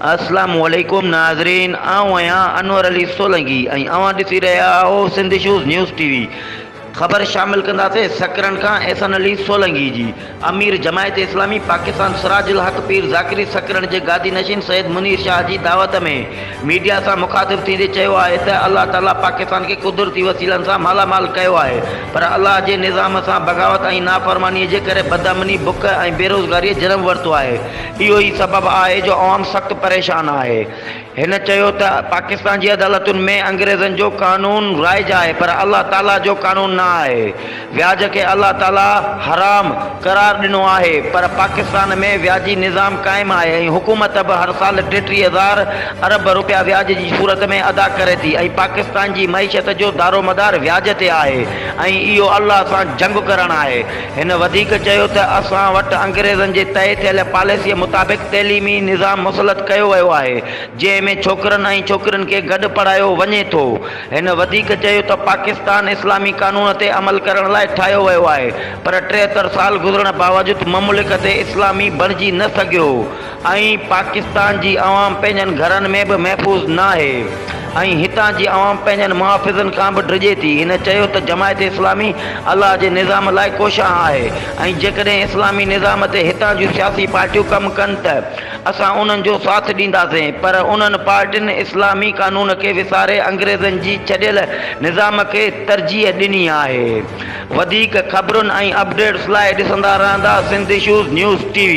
अस्सलाम वालेकुम नाज़रीन, आऊं आहियां अनवर अली सोलंकी ऐं अवां ॾिसी रहिया आहियो सिंध शूज़ न्यूज़ टीवी। ख़बर शामिल कंदासीं सकरन खां एहसन अली सोलंकी जी। अमीर जमायत इस्लामी पाकिस्तान सिराजुल हक पीर ज़ाकिरी सकरन जे गादी नशीन सैयद मुनीर शाह जी दावत में मीडिया से मुखातिब थींदे चयो आहे त अल्लाह ताला पाकिस्तान के कुदरती वसीलनि सां मालामाल कयो आहे, पर अल्लाह जे निज़ाम सां बग़ावत ऐं नाफ़रमानीअ जे करे बदअमनी बुख ऐं बेरोज़गारी जनम वरितो आहे। इहो ई सबबु आहे जो अवाम सख़्त परेशान आहे। हिन चयो त पाकिस्तान जी अदालतुनि में अंग्रेज़नि जो कानून राइज आहे, पर अल्लाह ताला जो कानून न आहे। व्याज के अल्लाह ताला हराम करार ॾिनो आहे, पर पाकिस्तान में व्याजी निज़ाम क़ाइमु आहे ऐं हुकूमत बि हर साल 33,000 अरब रुपया व्याज जी सूरत में अदा करे थी ऐं पाकिस्तान जी मईशत जो दारोमदार व्याज ते आहे ऐं इहो अल्लाह सां जंग करणु आहे। हिन वधीक चयो त असां वटि अंग्रेज़नि जे तय थियल पॉलिसीअ मुताबिक़ तइलीमी निज़ाम मुसलत कयो वियो आहे, जंहिंमें छोकिरनि ऐं छोकिरियुनि खे गॾु पढ़ायो वञे थो। हिन वधीक चयो त पाकिस्तान इस्लामी कानून ते अमल करण लाइ ठाहियो वियो आहे, पर 73 साल गुज़रण बावजूदु ममुलिक ते इस्लामी बणिजी न सघियो ऐं पाकिस्तान जी अवाम पंहिंजनि घरनि में बि महफ़ूज़ न आहे ऐं हितां जी अवाम पंहिंजनि मुहाफ़िज़नि खां बि डिॼे थी। हिन चयो त जमायत इस्लामी अल्लाह जे निज़ाम लाइ कोशां आहे ऐं जेकॾहिं इस्लामी निज़ाम ते हितां जूं सियासी पार्टियूं कमु कनि त असां उन्हनि जो साथ ॾींदासीं, पर उन्हनि पार्टियुनि इस्लामी कानून खे विसारे अंग्रेज़नि जी छॾियल निज़ाम खे तरजीह ॾिनी आहे। वधीक ख़बरुनि ऐं अपडेट्स लाइ ॾिसंदा रहंदा सिंध शूज़ न्यूज़ टीवी।